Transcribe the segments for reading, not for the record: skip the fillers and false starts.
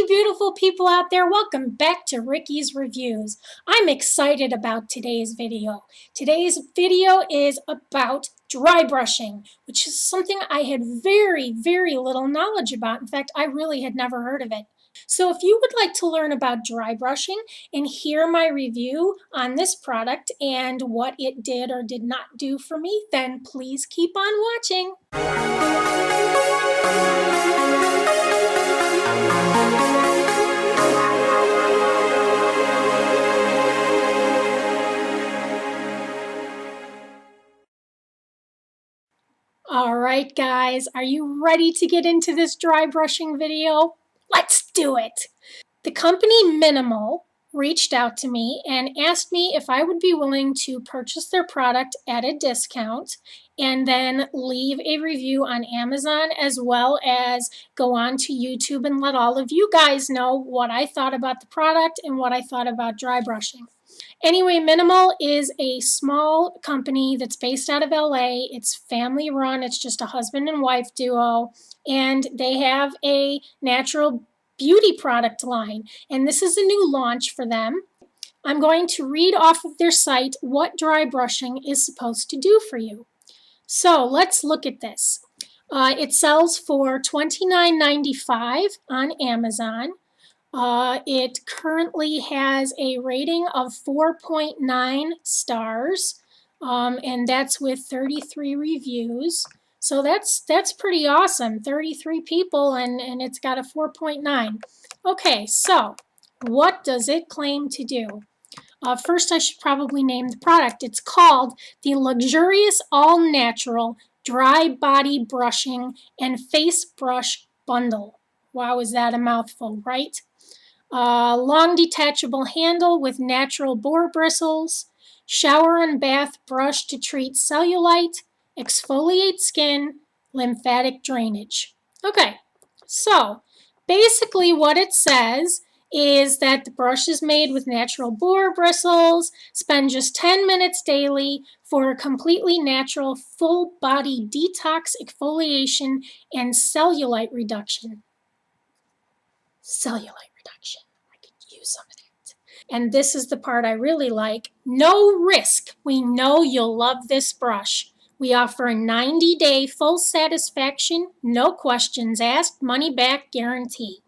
you beautiful people out there. Welcome back to Ricky's Reviews. I'm excited about today's video. Today's video is about dry brushing, which is something I had very little knowledge about. In fact, I really had never heard of it. So if you would like to learn about dry brushing and hear my review on this product and what it did or did not do for me, then please keep on watching. All right, guys, are you ready to get into this dry brushing video? Let's do it. The company Minamul reached out to me and asked me if I would be willing to purchase their product at a discount and then leave a review on Amazon, as well as go on to YouTube and let all of you guys know what I thought about the product and what I thought about dry brushing. Anyway, Minamul is a small company that's based out of LA. It's family run. It's just a husband and wife duo. And they have a natural beauty product line. And this is a new launch for them. I'm going to read off of their site what dry brushing is supposed to do for you. So let's look at this. It sells for $29.95 on Amazon. It currently has a rating of 4.9 stars, and that's with 33 reviews. So that's pretty awesome. 33 people, and it's got a 4.9. Okay, so what does it claim to do? First, I should probably name the product. It's called the Luxurious All Natural Dry Body Brushing and Face Brush Bundle. Wow, is that a mouthful, right? Long detachable handle with natural boar bristles, shower and bath brush to treat cellulite, exfoliate skin, lymphatic drainage. Okay, so basically what it says is that the brush is made with natural boar bristles. Spend just 10 minutes daily for a completely natural full body detox, exfoliation, and cellulite reduction. Cellulite reduction. I could use some of that. And this is the part I really like. No risk. We know you'll love this brush. We offer a 90-day full satisfaction, no questions asked, money back guarantee.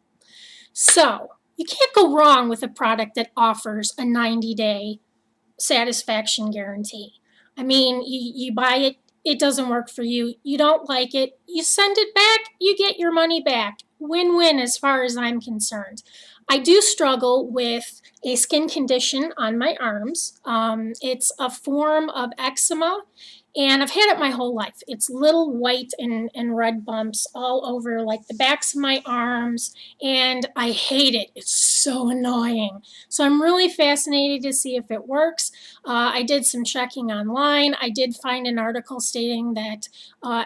So you can't go wrong with a product that offers a 90-day satisfaction guarantee. I mean, you buy it, it doesn't work for you, you don't like it, you send it back, you get your money back. Win-win as far as I'm concerned. I do struggle with a skin condition on my arms. It's a form of eczema, and I've had it my whole life. It's little white and red bumps all over like the backs of my arms, and I hate it. It's so annoying. So I'm really fascinated to see if it works. I did some checking online. I did find an article stating that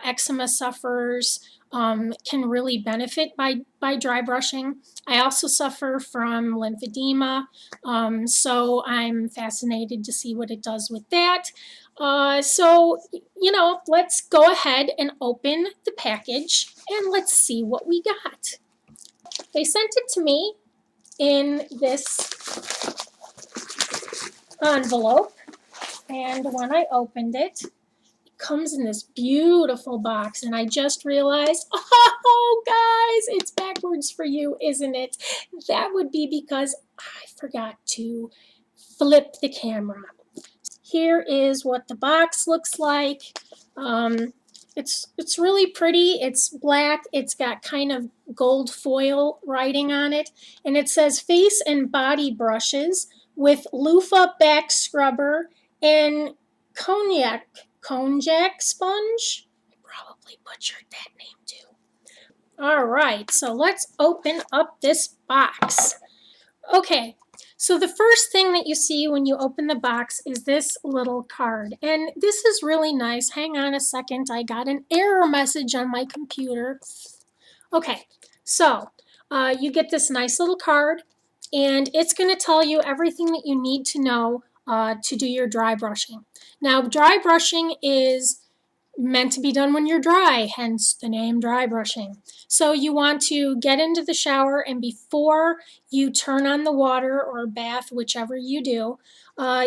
eczema sufferers can really benefit by dry brushing. I also suffer from lymphedema, so I'm fascinated to see what it does with that. So, you know, let's go ahead and open the package and let's see what we got. They sent it to me in this envelope, and when I opened it, comes in this beautiful box, and I just realized, oh guys, it's backwards for you, isn't it? That would be because I forgot to flip the camera. Here is what the box looks like. It's really pretty. It's black. It's got kind of gold foil writing on it, and it says face and body brushes with loofah back scrubber and cognac sponge. I probably butchered that name too. All right, so let's open up this box. Okay, so the first thing that you see when you open the box is this little card, and this is really nice. Hang on a second, I got an error message on my computer. Okay, so you get this nice little card, and it's going to tell you everything that you need to know to do your dry brushing. Now, dry brushing is meant to be done when you're dry, hence the name dry brushing. So you want to get into the shower, and before you turn on the water or bath, whichever you do,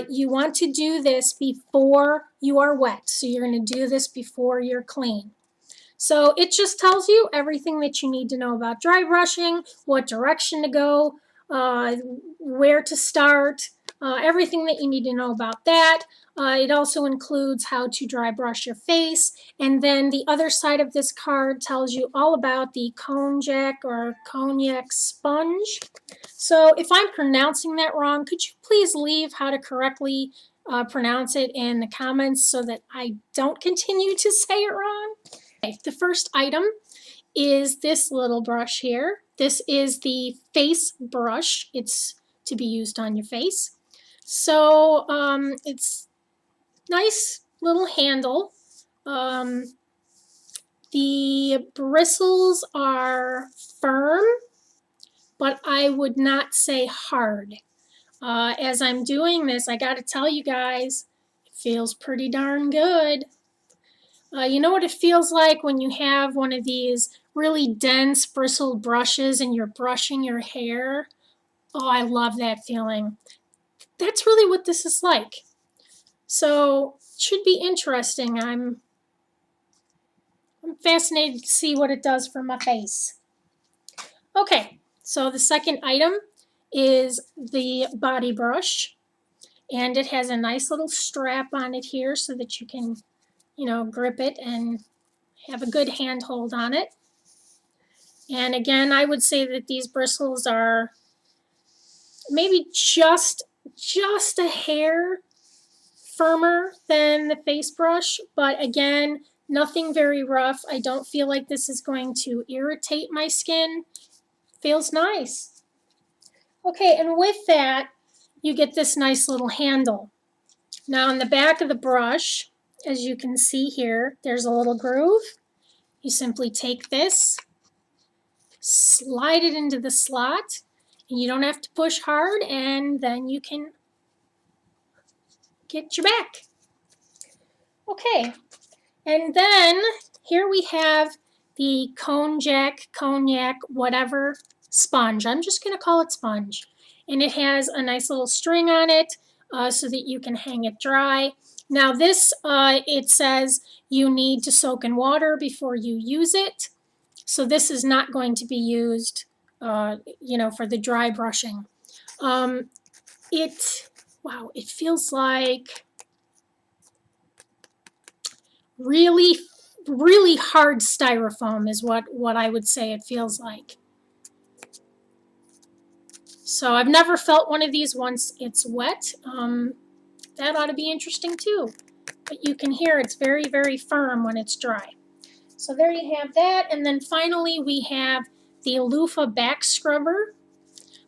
you want to do this before you are wet. So you're going to do this before you're clean. So it just tells you everything that you need to know about dry brushing, what direction to go, where to start, everything that you need to know about that. It also includes how to dry brush your face. And then the other side of this card tells you all about the konjac or cognac sponge. So if I'm pronouncing that wrong, could you please leave how to correctly pronounce it in the comments so that I don't continue to say it wrong? Okay, the first item is this little brush here. This is the face brush. It's to be used on your face. So it's nice little handle. The bristles are firm, but I would not say hard. As I'm doing this, I gotta tell you guys, it feels pretty darn good. You know what it feels like when you have one of these really dense bristled brushes and you're brushing your hair? Oh, I love that feeling. That's really what this is like. So it should be interesting. I'm fascinated to see what it does for my face. Okay, so the second item is the body brush, and it has a nice little strap on it here so that you can, grip it and have a good handhold on it. And again, I would say that these bristles are maybe just a hair firmer than the face brush, but again, nothing very rough. I don't feel like this is going to irritate my skin. Feels nice. Okay, and with that, you get this nice little handle. Now on the back of the brush, as you can see here, there's a little groove. You simply take this, slide it into the slot, and you don't have to push hard, and then you can get your back. Okay, and then here we have the cognac, whatever sponge. I'm just going to call it sponge. And it has a nice little string on it so that you can hang it dry. Now this, it says you need to soak in water before you use it. So this is not going to be used, for the dry brushing. Wow, it feels like really, really hard styrofoam is what I would say it feels like. So I've never felt one of these once it's wet. That ought to be interesting too. But you can hear it's very, very firm when it's dry. So there you have that. And then finally we have the loofah back scrubber.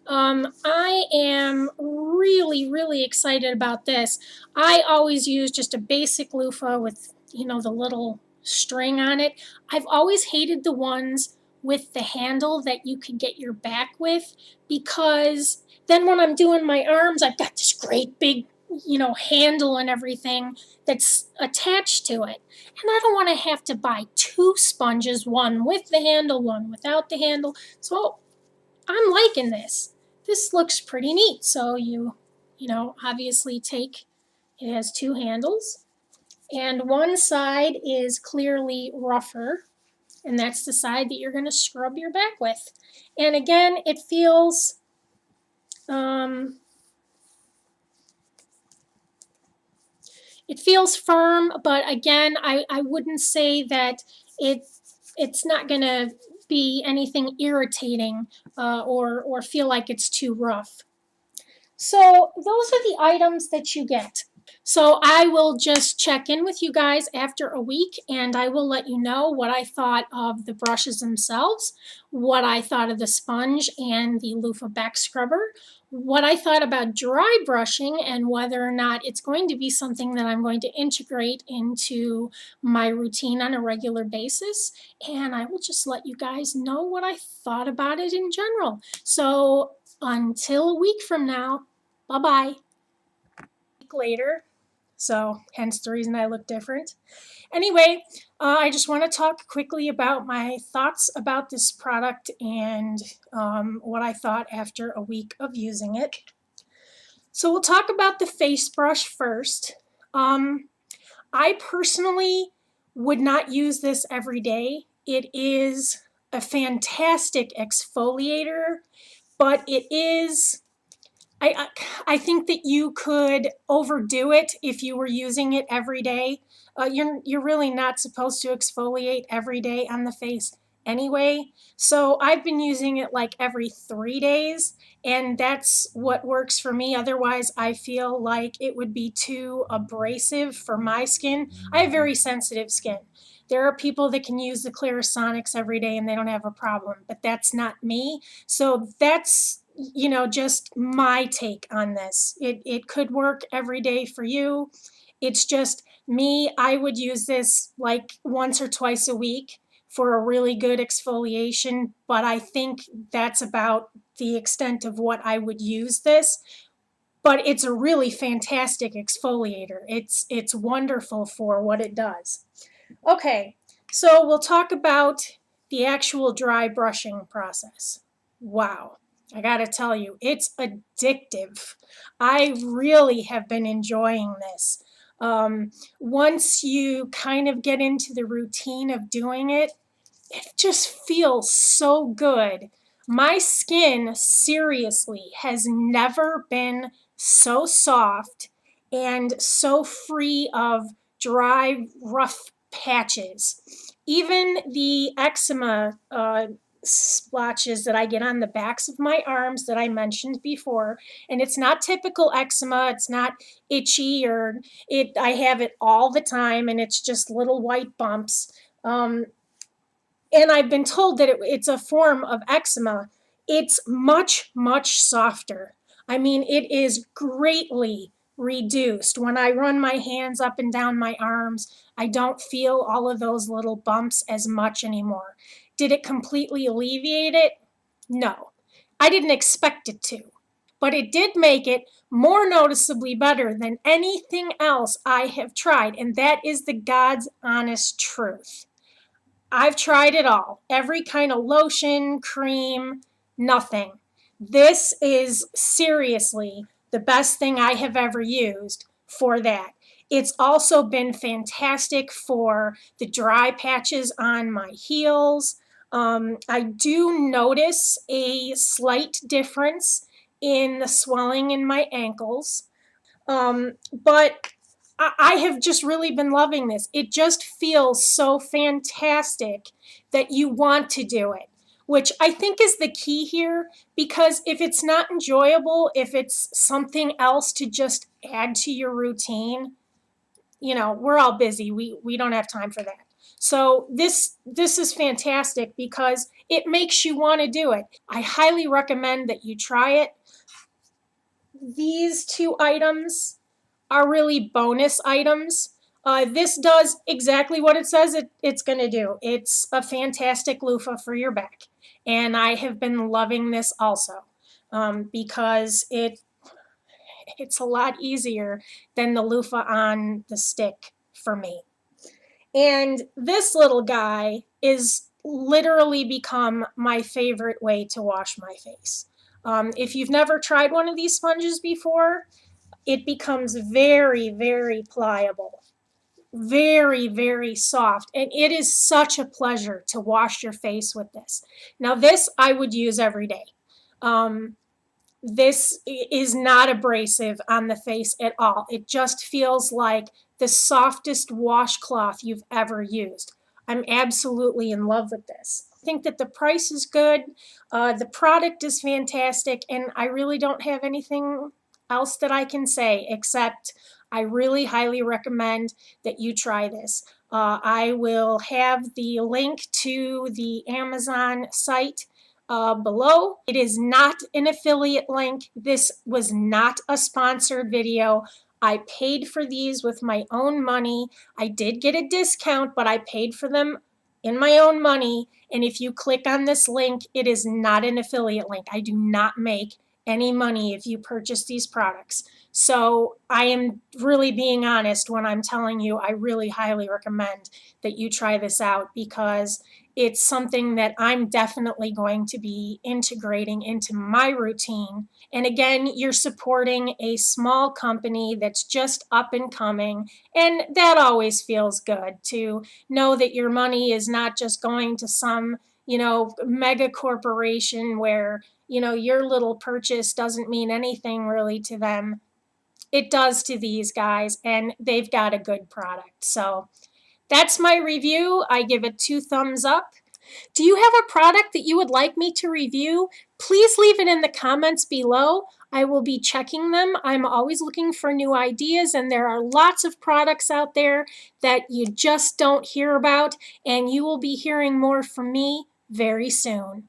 I am really, really excited about this. I always use just a basic loofah with, the little string on it. I've always hated the ones with the handle that you can get your back with, because then when I'm doing my arms, I've got this great big, handle and everything that's attached to it. And I don't want to have to buy two sponges, one with the handle, one without the handle. So I'm liking this. This looks pretty neat. So you obviously take, it has two handles, and one side is clearly rougher, and that's the side that you're going to scrub your back with. And again, it feels firm, but again, I wouldn't say that it's not going to be anything irritating or feel like it's too rough. So those are the items that you get. So I will just check in with you guys after a week, and I will let you know what I thought of the brushes themselves, what I thought of the sponge and the loofah back scrubber, what I thought about dry brushing, and whether or not it's going to be something that I'm going to integrate into my routine on a regular basis. And I will just let you guys know what I thought about it in general. So until a week from now, bye-bye. Later. so hence the reason I look different. Anyway, I just want to talk quickly about my thoughts about this product and what I thought after a week of using it. So we'll talk about the face brush first. I personally would not use this every day. It is a fantastic exfoliator, but it is, I think that you could overdo it if you were using it every day. You're really not supposed to exfoliate every day on the face anyway. So I've been using it like every 3 days, and that's what works for me. Otherwise, I feel like it would be too abrasive for my skin. I have very sensitive skin. There are people that can use the Clarisonics every day and they don't have a problem, but that's not me. So that's, just my take on this. It could work every day for you. It's just me, I would use this like once or twice a week for a really good exfoliation, but I think that's about the extent of what I would use this. But it's a really fantastic exfoliator. It's wonderful for what it does. Okay, so we'll talk about the actual dry brushing process. Wow, I gotta tell you, it's addictive. I really have been enjoying this. Once you kind of get into the routine of doing it, it just feels so good. My skin, seriously, has never been so soft and so free of dry, rough patches. Even the eczema splotches that I get on the backs of my arms that I mentioned before, and it's not typical eczema, it's not itchy or I have it all the time and it's just little white bumps. And I've been told that it's a form of eczema. It's much, much softer. I mean, it is greatly reduced. When I run my hands up and down my arms, I don't feel all of those little bumps as much anymore. Did it completely alleviate it? No. I didn't expect it to, but it did make it more noticeably better than anything else I have tried, and that is the God's honest truth. I've tried it all. Every kind of lotion, cream, nothing. This is seriously the best thing I have ever used for that. It's also been fantastic for the dry patches on my heels. I do notice a slight difference in the swelling in my ankles. But I have just really been loving this. It just feels so fantastic that you want to do it, which I think is the key here, because if it's not enjoyable, if it's something else to just add to your routine, we're all busy. We don't have time for that. So this is fantastic because it makes you want to do it. I highly recommend that you try it. These two items are really bonus items. This does exactly what it says it's going to do. It's a fantastic loofah for your back. And I have been loving this also because it's a lot easier than the loofah on the stick for me. And this little guy is literally become my favorite way to wash my face. If you've never tried one of these sponges before, it becomes very, very pliable, very, very soft, and it is such a pleasure to wash your face with this. Now, this I would use every day. This is not abrasive on the face at all. It just feels like the softest washcloth you've ever used. I'm absolutely in love with this. I think that the price is good, the product is fantastic, and I really don't have anything else that I can say except I really highly recommend that you try this. I will have the link to the Amazon site below. It is not an affiliate link. This was not a sponsored video. I paid for these with my own money. I did get a discount, but I paid for them in my own money. And if you click on this link, it is not an affiliate link. I do not make any money if you purchase these products. So I am really being honest when I'm telling you I really highly recommend that you try this out, because it's something that I'm definitely going to be integrating into my routine. And again, you're supporting a small company that's just up and coming, and that always feels good to know that your money is not just going to some, mega corporation where, your little purchase doesn't mean anything really to them. It does to these guys, and they've got a good product. So that's my review. I give it 2 thumbs up. Do you have a product that you would like me to review? Please leave it in the comments below. I will be checking them. I'm always looking for new ideas, and there are lots of products out there that you just don't hear about, and you will be hearing more from me very soon.